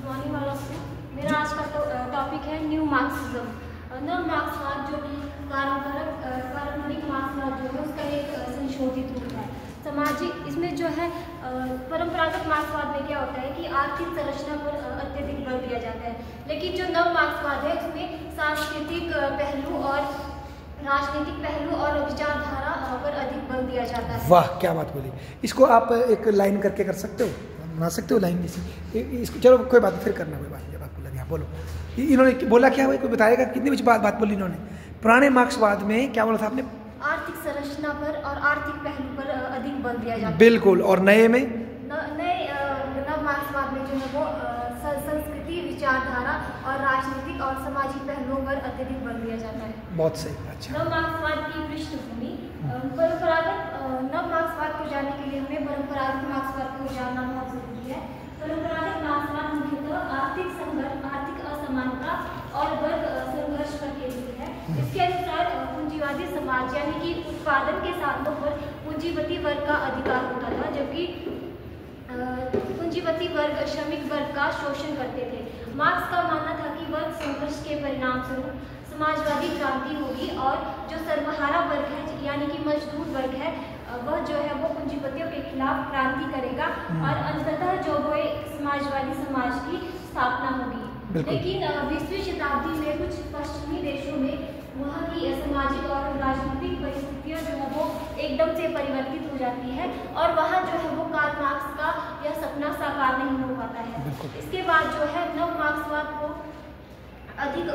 Morning वाला मेरा आज का टॉपिक है न्यू मार्क्सिज्म। नव मार्क्सवाद जो कि पारंपरिक मार्क्सवाद जो है उसका एक संशोधित रूप है। सामाजिक इसमें जो है परंपरागत मार्क्सवाद में क्या होता है कि आर्थिक संरचना पर अत्यधिक बल दिया जाता है, लेकिन जो नव मार्क्सवाद है उसमें सांस्कृतिक पहलू और राजनीतिक पहलू और विचारधारा पर अधिक बल दिया जाता है। वाह क्या बात बोली। इसको आप एक लाइन करके कर सकते हो, बना सकते हो लाइन इसी इसको। चलो कोई बात फिर करना, कोई बात बात बोला यहाँ बोलो। इन्होंने बोला क्या भाई, कोई बताएगा कितनी बड़ी बात बोली इन्होंने? पुराने मार्क्सवाद में क्या बोला था आपने? आर्थिक संरचना पर और आर्थिक पहलू पर अधिक बल दिया जाता है। बिल्कुल। और नए में नव मार्क्सवाद में जो है वो संस्कृति, विचारधारा और राजनीतिक और सामाजिक पहलुओं पर अत्यधिक बल दिया जाता है। बहुत सही। अच्छा, नव मार्क्सवाद की पृष्ठभूमि। परंपरागत नव मार्क्सवाद को जानने के लिए हमें परंपरागत मार्क्सवाद को जानना बहुत जरूरी है। परंपरागत मार्क्सवाद मुख्यतः आर्थिक संघर्ष, आर्थिक असमानता और वर्ग संघर्ष पर केंद्रित है। इसके अनुसार पूंजीवादी समाज यानी कि उत्पादन के साधनों पर पूंजीपति वर्ग का अधिकार होता था, जबकि पूंजीपति वर्ग श्रमिक वर्ग का शोषण करते थे। मार्क्स का मानना था कि वर्ग संघर्ष के परिणाम स्वरूप समाजवादी क्रांति होगी और जो सर्वहारा वर्ग है यानी कि मजदूर वर्ग है वह जो है वो पूंजीपतियों के खिलाफ क्रांति करेगा और अंततः जो वो एक समाजवादी समाज की स्थापना होगी। लेकिन 20वीं शताब्दी में कुछ पश्चिमी देशों में वहाँ की सामाजिक और राजनीतिक परिस्थितियाँ जो है वो एकदम से परिवर्तित हो जाती है और वहाँ जो है वो कार्ल मार्क्स का यह सपना साकार नहीं हो पाता है। इसके बाद जो है नव मार्क्सवाद को अधिक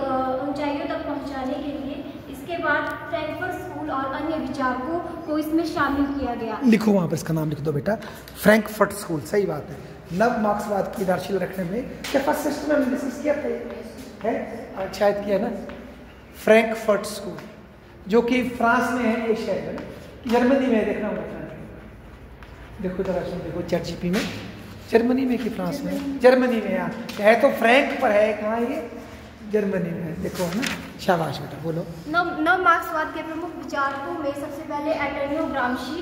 ऊंचाइयों तक पहुंचाने के लिए इसके बाद फ्रैंकफर्ट स्कूल और अन्य विचारकों को इसमें शामिल किया गया। लिखो वहाँ पर इसका नाम लिख दो बेटा, फ्रैंकफर्ट स्कूल। सही बात है। नव मार्क्सवाद की आधारशिला रखने में क्या फर्स्ट सिस्टम में डिस्कस किया था है, शायद किया है ना। फ्रैंकफर्ट स्कूल जो कि फ्रांस में है, एक शहर है, जर्मनी में है। देखना होगा, देखो जरा सुन, देखो चैट जीपी में जर्मनी में कि फ्रांस में? जर्मनी में। यहाँ है तो फ्रैंक पर है, कहाँ ये? जर्मनी में। देखो है ना, शाबाश बेटा बोलो। नव मार्क्सवाद के प्रमुख विचारकों में सबसे पहले एंटोनियो ग्राम्शी,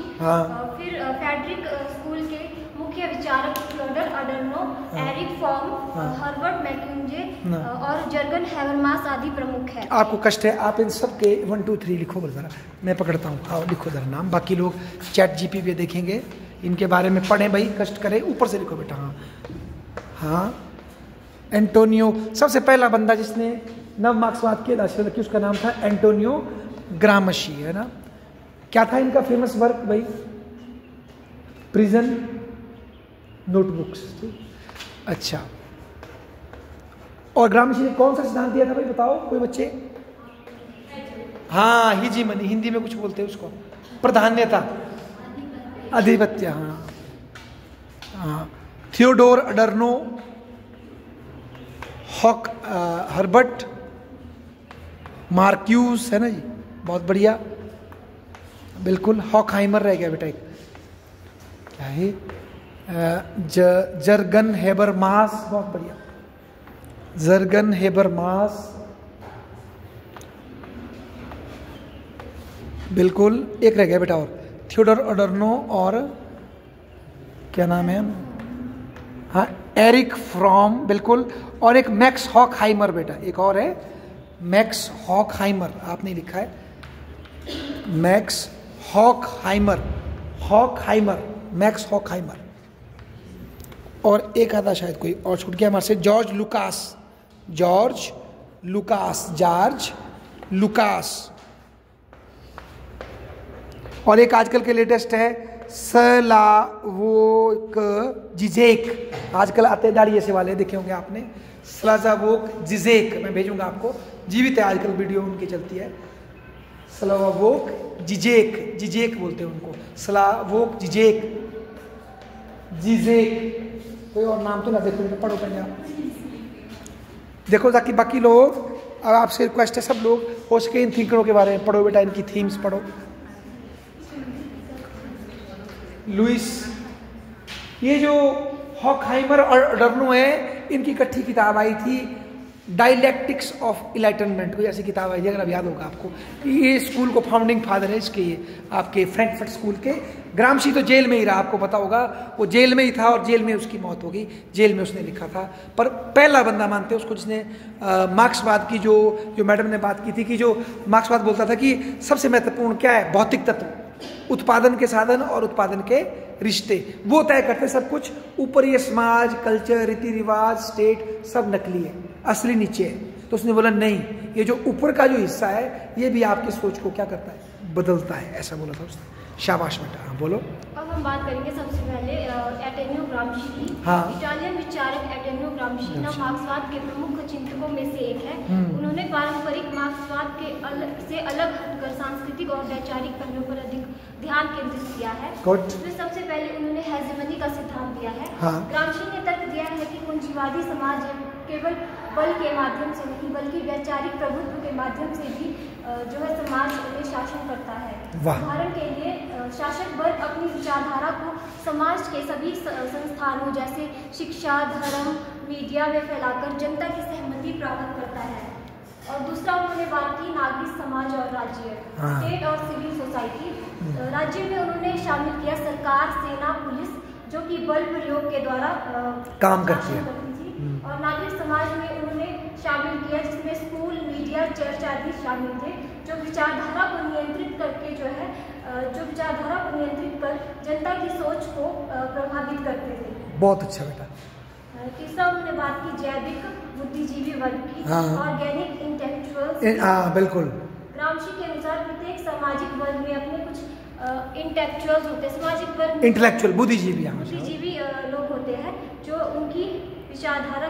फिर फेडरिक स्कूल के मुख्य विचारक फ्योडर अडोर्नो, एरिक फॉर्म, हर्बर्ट मैकिन्जे और जर्गन हैबरमास आदि प्रमुख हैं। आपको कष्ट है, आप इन सब के 1 2 3 लिखो बोल जरा, मैं पकड़ता हूँ। आओ लिखो जरा नाम, बाकी लोग चैट जीपी पे देखेंगे, इनके बारे में पढ़ें भाई, कष्ट करें, ऊपर से लिखो बेटा। हाँ हाँ, एंटोनियो सबसे पहला बंदा जिसने नव मार्क्सवाद की आधारशिला रखी उसका नाम था एंटोनियो ग्राम्शी, है ना। क्या था इनका फेमस वर्क भाई? Prison notebooks. अच्छा, और ग्राम्शी ने कौन सा सिद्धांत दिया था भाई, बताओ कोई बच्चे? हाँ, हिजीमनी, हिंदी में कुछ बोलते हैं उसको, प्राधान्यता, आधिपत्य। हाँ हाँ, थियोडोर अडोर्नो, हर्बर्ट मार्क्यूस, है ना जी, बहुत बढ़िया। बिल्कुल, हॉकहाइमर रह गया बेटा एक, क्या है? जर्गन हेबरमास, बहुत बढ़िया, जर्गन हेबरमास। बिल्कुल, एक रह गया बेटा और, थियोडोर अडोर्नो और क्या नाम है? हाँ, एरिक फ्रॉम, बिल्कुल। और एक मैक्स हॉकहाइमर बेटा, एक और है मैक्स हॉकहाइमर, आपने लिखा है मैक्स हॉकहाइमर, मैक्स हॉकहाइमर। और एक आधा शायद कोई और छूट गया हमारे से, जॉर्ज लुकास। और एक आजकल के लेटेस्ट है स्लावोक जिजेक, आजकल आते दाढ़ी ऐसे वाले देखे होंगे आपने, स्लावोक जिजेक, मैं भेजूंगा आपको, जीवित है आजकल, वीडियो उनकी चलती है। स्लावोक जिजेक बोलते हैं उनको, स्लावोक जिजेक। कोई और नाम तो ना, देखो पढ़ो पहले आप, देखो ताकि बाकी लोग, अब आपसे रिक्वेस्ट है सब लोग हो सके इन थिंकरों के बारे में पढ़ो बेटा, इनकी थीम्स पढ़ो। लुइस, ये जो हॉकहाइमर और अडोर्नो है, इनकी इकट्ठी किताब आई थी डायलैक्टिक्स ऑफ इलाइटनमेंट, कोई ऐसी किताब है अगर अब याद होगा आपको। ये स्कूल को फाउंडिंग फादर है इसके, आपके फ्रैंकफर्ट स्कूल के। ग्रामशी तो जेल में ही रहा, आपको पता होगा, वो जेल में ही था और जेल में उसकी मौत हो गई, जेल में उसने लिखा था। पर पहला बंदा मानते हैं उसको जिसने मार्क्सवाद की जो मैडम ने बात की थी कि जो मार्क्सवाद बोलता था कि सबसे महत्वपूर्ण क्या है, भौतिक तत्व, उत्पादन के साधन और उत्पादन के रिश्ते, वो तय करते सब कुछ। ऊपर ये समाज, कल्चर, रीति रिवाज, स्टेट सब नकली है, असली नीचे है। तो उसने बोला नहीं, ये जो ऊपर का जो हिस्सा है ये भी आपकी सोच को क्या करता है, बदलता है, ऐसा बोला था उसने। शाबाश बेटा, हाँ बोलो। अब हम बात करेंगे सबसे पहले एटेन्यो ग्रामशी की। हाँ। इटालियन विचारक एटेन्यो ग्रामशी ना मार्क्सवाद के प्रमुख चिंतकों में से एक है। उन्होंने पारंपरिक मार्क्सवाद के से अलग हटकर सांस्कृतिक और वैचारिक पहलुओं पर अधिक ध्यान केंद्रित किया है। इसमें सबसे पहले उन्होंने हेजेमनी का सिद्धांत दिया है। हाँ। ग्रामशी ने तर्क दिया है कि पूंजीवादी समाज केवल बल के माध्यम से नहीं बल्कि वैचारिक प्रभुत्व के माध्यम से भी जो है समाज में शासन करता है। उदाहरण के लिए शासक वर्ग अपनी विचारधारा को समाज के सभी संस्थानों जैसे शिक्षा, धर्म, मीडिया में फैलाकर जनता की सहमति प्राप्त करता है। और दूसरा उन्होंने बात की नागरिक समाज और राज्य, स्टेट और सिविल सोसाइटी। राज्य में उन्होंने शामिल किया सरकार, सेना, पुलिस, जो कि बल प्रयोग के द्वारा काम करती है। और नागरिक समाज में उन्होंने शामिल किया जिसमें स्कूल, मीडिया, चर्च आदि शामिल थे, जो विचारधारा को नियंत्रित करके जो है जो विचारधारा को नियंत्रित कर जनता की सोच को प्रभावित करते थे। बहुत अच्छा बेटा। तीसरा उन्होंने बात की जैविक बुद्धिजीवी वर्ग की, ऑर्गेनिक इंटेलेक्चुअल्स। हाँ बिल्कुल। ग्रामशी के अनुसार प्रत्येक सामाजिक वर्ग में अपने कुछ इंटेलेक्चुअल्स होते हैं, सामाजिक वर्ग इंटेलेक्चुअल बुद्धिजीवी लोग होते हैं जो उनकी विचारधारा,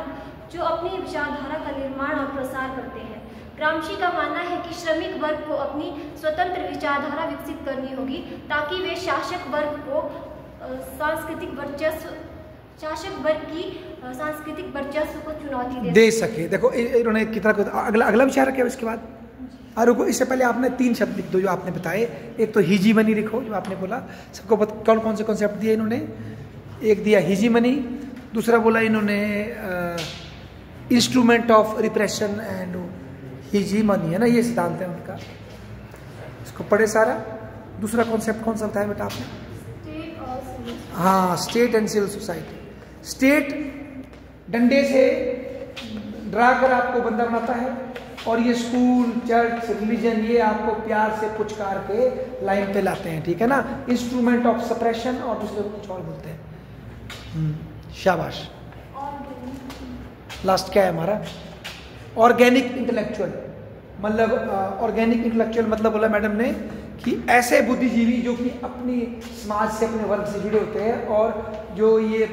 जो अपनी विचारधारा का निर्माण और प्रसार करते हैं। ग्रामशी का मानना है कि श्रमिक वर्ग को अपनी स्वतंत्र विचारधारा विकसित करनी होगी ताकि वे शासक वर्ग को सांस्कृतिक वर्चस्व को चुनौती दे सके। देखो इन्होंने कितना अगला विचार क्या इसके बाद। रुको, इससे पहले आपने 3 शब्द लिख दो जो आपने बताए। एक तो हिजीमनी लिखो जो आपने बोला, सबको कौन कौन से कॉन्सेप्ट दिए इन्होंने। एक दिया हिजीमनी, दूसरा बोला इन्होंने इंस्ट्रूमेंट ऑफ रिप्रेशन एंड हिजीमनी, है ना, ये सिद्धांत है उनका, इसको पढ़े सारा। दूसरा कॉन्सेप्ट कौन सा बताया बेटा आपने। हाँ, state and civil society. State डंडे से डरा कर आपको बंदा बनाता है, और ये स्कूल, चर्च, रिलीजन ये आपको प्यार से पुचकार के लाइन पे लाते हैं, ठीक है ना। इंस्ट्रूमेंट ऑफ सप्रेशन, और दूसरे को कुछ और बोलते हैं। शाबाश। लास्ट क्या है हमारा, ऑर्गेनिक इंटेलेक्चुअल। मतलब ऑर्गेनिक इंटेलेक्चुअल मतलब बोला मैडम ने कि ऐसे बुद्धिजीवी जो कि अपनी समाज से, अपने वर्ग से जुड़े होते हैं, और जो ये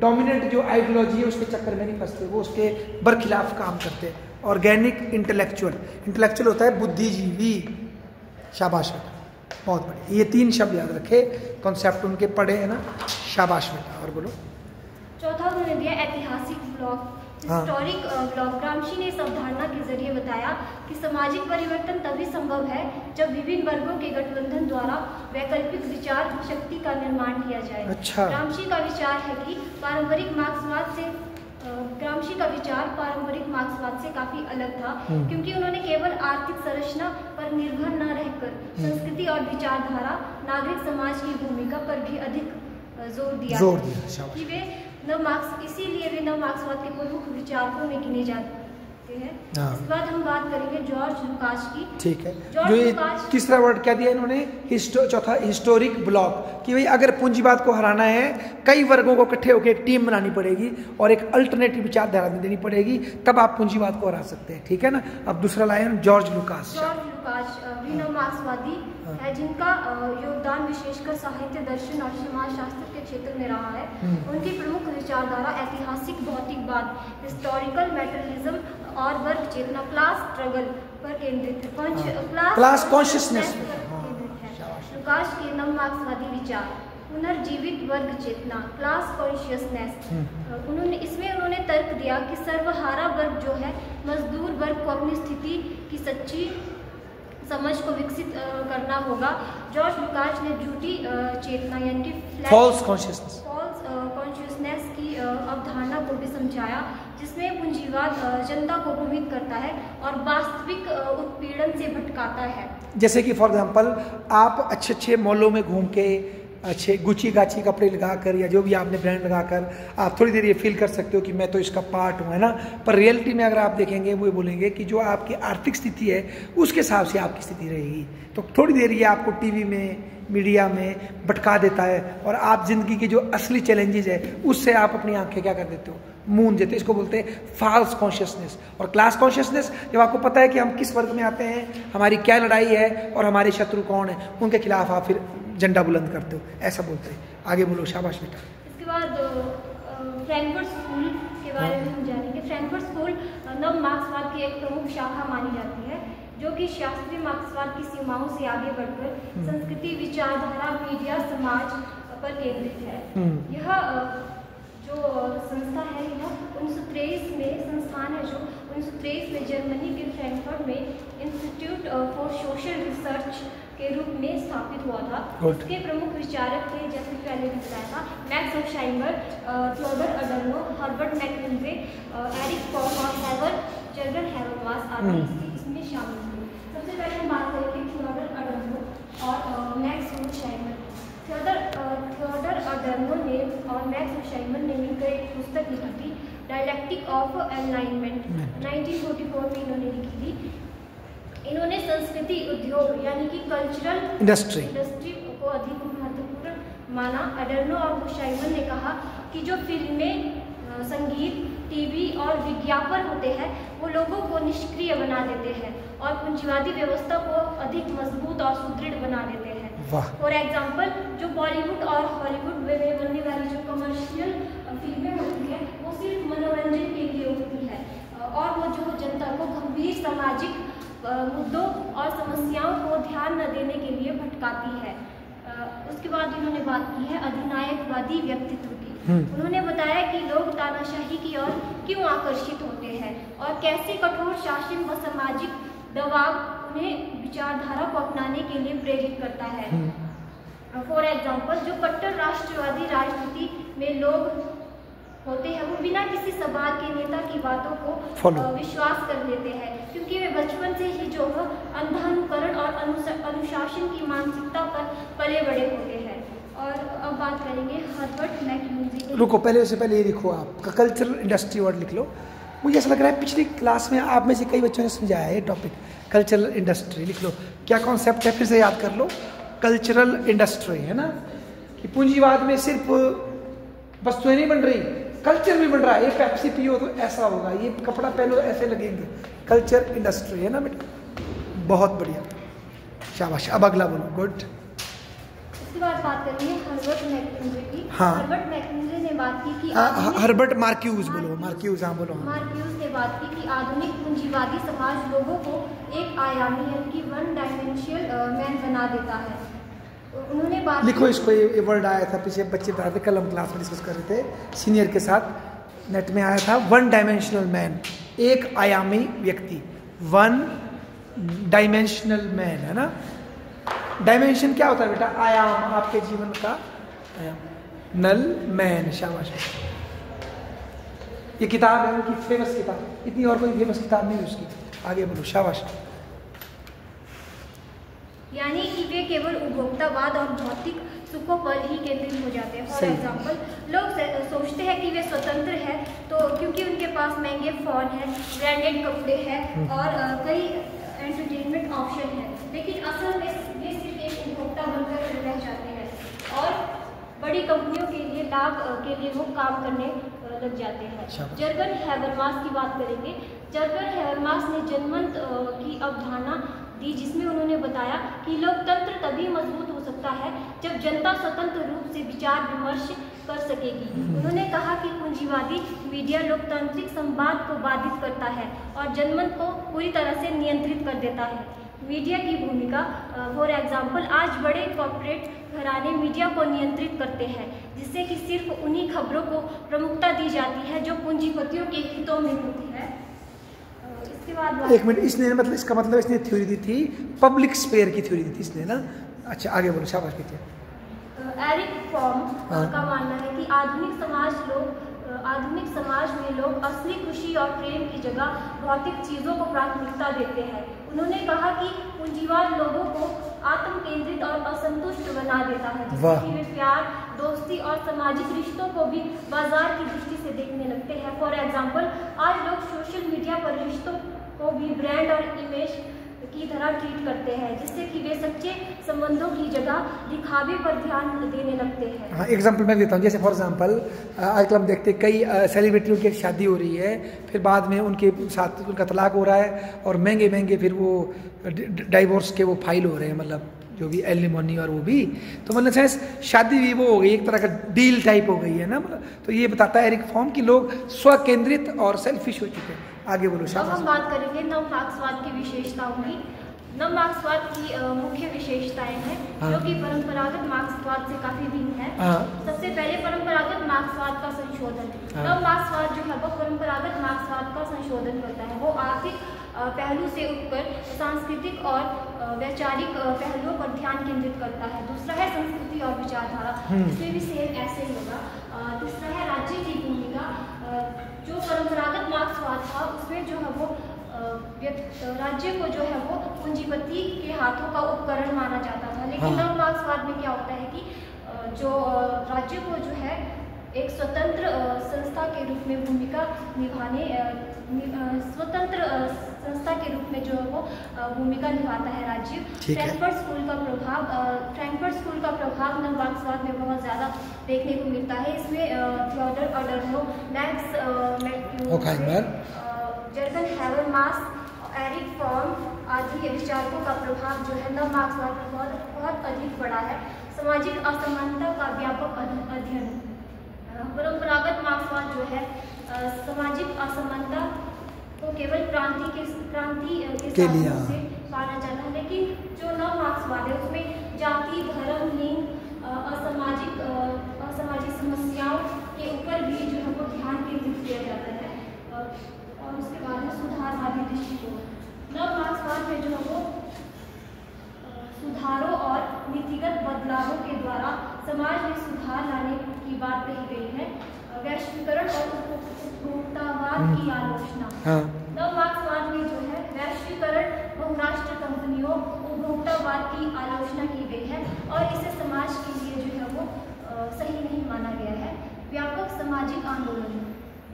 डोमिनेंट जो आइडियोलॉजी है उसके चक्कर में नहीं फंसते, वो उसके बरखिलाफ काम करते हैं। ऑर्गेनिक इंटेलेक्चुअल, इंटेलेक्चुअल होता है बुद्धिजीवी। शाबाश बेटा, बहुत बढ़िया। ये 3 शब्द याद रखे, कॉन्सेप्ट उनके पढ़े है ना। शाबाश बेटा। और बोलो। चौथा उन्होंने दिया ऐतिहासिक ब्लॉक, हिस्टोरिक ब्लॉक। ग्रामशी ने इस अवधारणा के जरिए बताया कि सामाजिक परिवर्तन तभी संभव है जब विभिन्न वर्गों के गठबंधन द्वारा वैकल्पिक विचार शक्ति का निर्माण किया जाए। अच्छा। ग्रामशी का विचार है कि पारंपरिक मार्क्सवाद से काफी अलग था, क्योंकि उन्होंने केवल आर्थिक संरचना पर निर्भर न रहकर संस्कृति और विचारधारा, नागरिक समाज की भूमिका पर भी अधिक जोर दिया कि वे इसीलिए वे नव मार्क्सवाद के प्रमुख विचारकों में गिने जाते हैं। इसके बाद हम बात करेंगे जॉर्ज लुकास की। ठीक है। जो ये तीसरा वर्ड क्या दिया इन्होंने, चौथा हिस्टोरिक ब्लॉक, कि भाई अगर पूंजीवाद को हराना है, कई वर्गों को इकट्ठे होकर एक टीम बनानी पड़ेगी और एक अल्टरनेटिव विचारधारा देनी पड़ेगी, तब आप पूंजीवाद को हरा सकते हैं, ठीक है ना। अब दूसरा लाइन जॉर्ज लुकास। भी नव मार्क्सवादी है जिनका योगदान विशेषकर साहित्य, दर्शन और समाजशास्त्र के क्षेत्र में रहा है। उनकी प्रमुख विचारधारा ऐतिहासिक भौतिकवाद, हिस्टोरिकल मैटेरियलिज्म और वर्ग चेतना, क्लास स्ट्रगल पर केंद्रित है, क्लास कॉन्शियसनेस। लुकास के नव मार्क्सवादी विचार, पुनर्जीवित वर्ग चेतना, क्लास कॉन्शियसनेस। उन्होंने तर्क दिया कि सर्वहारा वर्ग जो है, मजदूर वर्ग को अपनी स्थिति की सच्ची समझ को विकसित करना होगा। जॉर्ज लुकास ने झूठी चेतना यानी कि फॉल्स कॉन्शियसनेस कॉन्शियसनेस की अवधारणा को भी समझाया, जिसमें पूंजीवाद जनता को भ्रमित करता है और वास्तविक उत्पीड़न से भटकाता है। जैसे कि फॉर एग्जांपल आप अच्छे अच्छे मॉलों में घूम के अच्छे गुची गाची कपड़े लगाकर या जो भी आपने ब्रांड लगाकर आप थोड़ी देर ये फील कर सकते हो कि मैं तो इसका पार्ट हूँ, है ना। पर रियलिटी में अगर आप देखेंगे वो बोलेंगे कि जो आपकी आर्थिक स्थिति है उसके हिसाब से आपकी स्थिति रहेगी। तो थोड़ी देर ये आपको टीवी में मीडिया में भटका देता है और आप जिंदगी के जो असली चैलेंजेस है उससे आप अपनी आंखें क्या कर देते हो, मूंद देते हो। इसको बोलते हैं फॉल्स कॉन्शियसनेस। और क्लास कॉन्शियसनेस, जब आपको पता है कि हम किस वर्ग में आते हैं, हमारी क्या लड़ाई है और हमारे शत्रु कौन है, उनके खिलाफ आप फिर झंडा बुलंद करते हो, ऐसा बोलते हैं। आगे बोलो, शाबाश बेटा। इसके बाद फ्रैंकफर्ट स्कूल के बारे में हम जानेंगे। फ्रैंकफर्ट स्कूल नव मार्क्सवाद की एक प्रमुख शाखा मानी जाती है, जो कि शास्त्रीय मार्क्सवाद की सीमाओं से आगे बढ़कर संस्कृति, विचारधारा, मीडिया, समाज पर केंद्रित है। यह जो संस्था है, यह 1923 में संस्थान है जो 1923 में जर्मनी के फ्रैंकफर्ट में इंस्टीट्यूट फॉर सोशल रिसर्च के रूप में स्थापित हुआ था। इसके प्रमुख विचारक थे, जैसे पहले भी बताया था, Max Horkheimer, Theodor Adorno, Herbert मैककिंजे, एरिक फॉर्म और जर्गन हैबरमास आदि इसमें शामिल थे। सबसे पहले हम बात करेंगे थियोडर अडर्नो और मैक्स होपशाइमर। थियोडर अडर्नो ने और मैक्स होपशाइमर ने मिलकर एक पुस्तक लिखी थी, डायलेक्टिक ऑफ एनलाइनमेंट, 1944 में इन्होंने लिखी थी। इन्होंने संस्कृति उद्योग यानी कि कल्चरल इंडस्ट्री को अधिक महत्वपूर्ण माना। अडर्नो और होपशाइमर ने कहा कि जो फिल्में, संगीत, टीवी और विज्ञापन होते हैं वो लोगों को निष्क्रिय बना देते हैं और पूंजीवादी व्यवस्था को अधिक मजबूत और सुदृढ़ बना देते हैं। फॉर एग्जाम्पल, जो बॉलीवुड और हॉलीवुड में बनने वाली जो कमर्शियल फिल्में होती हैं वो सिर्फ मनोरंजन के लिए होती है और वो जो जनता को गंभीर सामाजिक मुद्दों और समस्याओं को ध्यान न देने के लिए भटकाती है। उसके बाद इन्होंने बात की है अधिनायकवादी व्यक्तित्व की। उन्होंने बताया कि लोग तानाशाही की ओर क्यों आकर्षित होते हैं और कैसे कठोर शासन व सामाजिक दबाव उन्हें विचारधारा को अपनाने के लिए प्रेरित करता है। फॉर एग्जाम्पल, जो कट्टर राष्ट्रवादी राजनीति में लोग होते हैं वो बिना किसी सवाल के नेता की बातों को विश्वास कर लेते हैं, क्योंकि वे बचपन से ही जो अंधानुकरण और अनुशासन की मानसिकता पर पले बड़े होते हैं। और अब बात करेंगे हर्बर्ट मैककिंजे। रुको, उससे पहले ये लिखो, आप कल्चरल इंडस्ट्री वर्ड लिख लो। मुझे ऐसा लग रहा है पिछली क्लास में आप में से कई बच्चों ने समझाया है टॉपिक, कल्चरल इंडस्ट्री लिख लो। क्या कॉन्सेप्ट है, फिर से याद कर लो। कल्चरल इंडस्ट्री है ना, कि पूंजीवाद में सिर्फ वस्तुएं नहीं बन रही, कल्चर भी बन रहा है। ये पेप्सी पियो तो ऐसा होगा, ये कपड़ा पहनो तो ऐसे लगेंगे। कल्चर इंडस्ट्री है ना बेटा, बहुत बढ़िया, शाबाश। अब अगला बोलो, गुड। इसके बाद बात करेंगे हर्बर्ट मैककिंजे की। हाँ, हर्बर्ट मैककिंजे ने बात की कि हर्बर्ट मार्क्यूज बोलो, मार्क्यूज, हाँ बोलो। मार्क्यूज ने बात की कि आधुनिक पूंजीवादी समाज लोगों को एक आयामी यानी कि वन डायमेंशियल मैन बना देता है। उन्होंने बात लिखो इसको, ये वर्ड आया था पीछे, बच्चे बता रहे थे, कल हम क्लास में डिस्कस कर रहे थे सीनियर के साथ, नेट में आया था, वन डायमेंशनल मैन, एक आयामी व्यक्ति, वन डायमेंशनल मैन, है ना। डायमेंशन क्या होता है बेटा, आयाम, आपके जीवन का आयाम। नल मैन, शाबाश। ये किताब है उनकी फेमस किताब, इतनी और कोई फेमस किताब नहीं है उसकी। आगे बोलो, शाबाश। यानी कि वे केवल उपभोक्तावाद और भौतिक सुखों पर ही केंद्रित हो जाते हैं। फॉर एग्जाम्पल, लोग सोचते हैं कि वे स्वतंत्र हैं तो क्योंकि उनके पास महंगे फ़ोन है, ब्रांडेड कपड़े हैं और कई एंटरटेनमेंट ऑप्शन है, लेकिन असल में वे सिर्फ एक उपभोक्ता बनकर रह जाते हैं और बड़ी कंपनियों के लिए लाभ के लिए वो काम करने लग जाते हैं। जर्गन हैबरमास की बात करेंगे। जर्गन हैबरमास ने जनमत की अवधारणा दी, जिसमें उन्होंने बताया कि लोकतंत्र तभी मजबूत हो सकता है जब जनता स्वतंत्र रूप से विचार विमर्श कर सकेगी। उन्होंने कहा कि पूंजीवादी मीडिया लोकतांत्रिक संवाद को बाधित करता है और जनमत को पूरी तरह से नियंत्रित कर देता है। मीडिया की भूमिका, फॉर एग्जाम्पल, आज बड़े कॉर्पोरेट घराने मीडिया को नियंत्रित करते हैं, जिससे कि सिर्फ उन्हीं खबरों को प्रमुखता दी जाती है जो पूंजीपतियों के हितों में होती है। इसके बाद एक मिनट, इसने मतलब इसका मतलब इसने थ्योरी दी थी, पब्लिक स्पेयर की थ्योरी दी थी इसने ना। अच्छा, आगे बोलो, शाबाश। एरिक फॉर्म का मानना है कि आधुनिक समाज में लोग असली खुशी और प्रेम की जगह भौतिक चीज़ों को प्राथमिकता देते हैं। उन्होंने कहा कि पूंजीवाद लोगों को आत्म केंद्रित और असंतुष्ट बना देता है, जिससे कि वे प्यार, दोस्ती और सामाजिक रिश्तों को भी बाजार की दृष्टि से देखने लगते हैं। फॉर एग्जाम्पल, आज लोग सोशल मीडिया पर रिश्तों को भी ब्रांड और इमेज की तरह ट्रीट करते हैं, जिससे कि वे सच्चे संबंधों की जगह दिखावे पर ध्यान देने लगते हैं। हाँ, एग्जाम्पल मैं देता हूँ। जैसे फॉर एग्जाम्पल आजकल हम देखते हैं कई सेलिब्रिटियों की शादी हो रही है, फिर बाद में उनके साथ उनका तलाक हो रहा है और महंगे महंगे फिर वो डाइवोर्स के वो फाइल हो रहे हैं, मतलब जो भी एलिमोनी और वो भी, तो मतलब सेंस शादी भी वो हो गई, एक तरह का डील टाइप हो गई है ना, मतलब। तो ये बताता है एरिक फॉर्म कि लोग स्व केंद्रित और सेल्फिश हो चुके हैं। आगे बोलो। अब हम बात करेंगे नव मार्क्सवाद की विशेषताओं की। नव मार्क्सवाद की मुख्य विशेषताएं हैं जो कि परंपरागत मार्क्सवाद से काफी भिन्न है। सबसे पहले परंपरागत मार्क्सवाद का संशोधन। नव मार्क्सवाद जो है वो परंपरागत मार्क्सवाद का संशोधन करता है। वो आर्थिक पहलू से उठकर सांस्कृतिक और वैचारिक पहलुओं पर ध्यान केंद्रित करता है। दूसरा है संस्कृति और विचारधारा, इसमें भी सेम ऐसे ही होगा। तीसरा है राज्य की भूमिका। जो परंपरागत मार्क्सवाद था उसमें जो है वो राज्य को जो है वो पूंजीपति के हाथों का उपकरण माना जाता था, लेकिन नव मार्क्सवाद में क्या होता है कि जो राज्य को जो है एक स्वतंत्र संस्था के रूप में भूमिका निभाने स्वतंत्र संस्था के रूप में जो है वो भूमिका निभाता है राज्य। फ्रैंकफर्ट स्कूल का प्रभाव नव मार्क्सवाद में बहुत ज़्यादा देखने को मिलता है। इसमें Theodor Adorno, Max McLuhan, Jurgen Habermas, Erich Fromm आदि विचारकों का प्रभाव जो है नव मार्क्सवाद पर बहुत अधिक बड़ा है। सामाजिक असमानता का व्यापक अध्ययन। परंपरागत मार्क्सवाद जो है सामाजिक असमानता को केवल क्रांति के साधनों से पाना जाता है, लेकिन जो नव मार्क्सवाद है उसमें जाति, धर्म, लिंग, असामाजिक समस्याओं के ऊपर भी जो है वो ध्यान केंद्रित किया जाता है। और उसके बाद है सुधारवादी दृष्टिकोण। नव मार्क्सवाद में जो है वो सुधारों और नीतिगत बदलावों के द्वारा समाज में सुधार लाने की बात कही गई है। वैश्वीकरण और उपभोक्तावाद की आलोचना। नव मार्क्सवाद में जो है वैश्वीकरण, बहुराष्ट्र कंपनियों, उपभोक्तावाद की आलोचना की गई है और इसे समाज के लिए जो है वो सही नहीं माना गया है। व्यापक सामाजिक आंदोलन।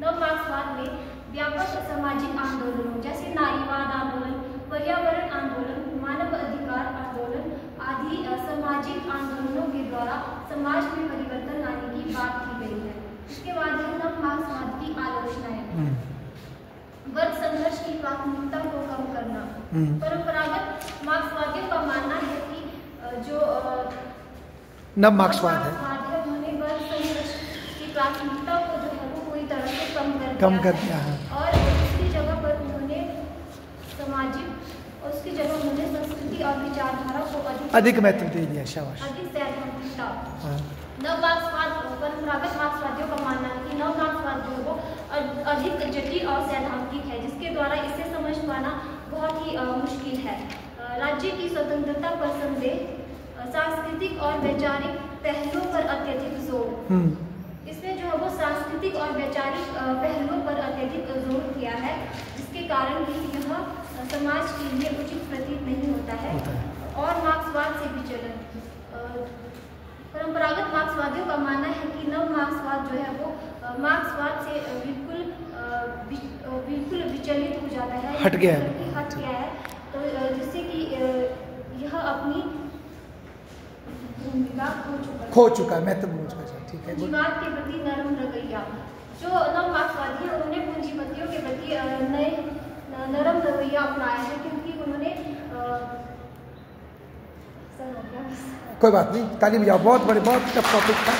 नव मार्क्सवाद में व्यापक सामाजिक आंदोलनों जैसे नारीवाद आंदोलन, पर्यावरण आंदोलन, मानव अधिकार आंदोलन आदि सामाजिक आंदोलनों के द्वारा समाज में परिवर्तन लाने की बात की गई है। इसके बाद है नव मार्क्सवाद की आलोचनाएं। वर्ग संघर्ष की प्राथमिकता को कम करना। परंपरागत मार्क्सवादियों का मानना है कि जो नव मार्क्सवाद है उन्होंने वर्ग संघर्ष की प्राथमिकता को जो है वो पूरी तरह से कम कर दिया है और उसकी जगह पर उन्होंने संस्कृति और विचारधारा को अधिक महत्व दे दिया। शाबाश। अधिक सैद्धांतिकता। नव मार्क्सवाद परंपरागत मार्क्सवादियों का मानना है कि नव मार्क्सवाद जो है वो अधिक जटिल और सैद्धांतिक है, जिसके द्वारा इसे समझ पाना बहुत ही मुश्किल है। राज्य की स्वतंत्रता पर संदेह, सांस्कृतिक और वैचारिक पहलुओं पर अत्यधिक जोर। इसमें जो है वो सांस्कृतिक और वैचारिक पहलुओं पर अत्यधिक जोर किया है, जिसके कारण भी यह समाज के लिए उचित प्रतीत नहीं होता है। और मार्क्सवाद से विचलन। परंपरागत मार्क्सवादियों का मानना है कि नव मार्क्सवाद जो है वो मार्क्सवाद से बिल्कुल विचलित हो जाता है, हट गया है, तो जिससे कि यह अपनी भूमिका खो चुका है, महत्व खो चुका है। ठीक है। पूंजीवाद के प्रति नरम रवैया। जो नव मार्क्सवादी है उन्होंने पूंजीपतियों के प्रति नए नरम रवैया अपनाया है, क्योंकि उन्होंने कोई बात नहीं, ताली बजाओ। बहुत टफ टॉपिक था।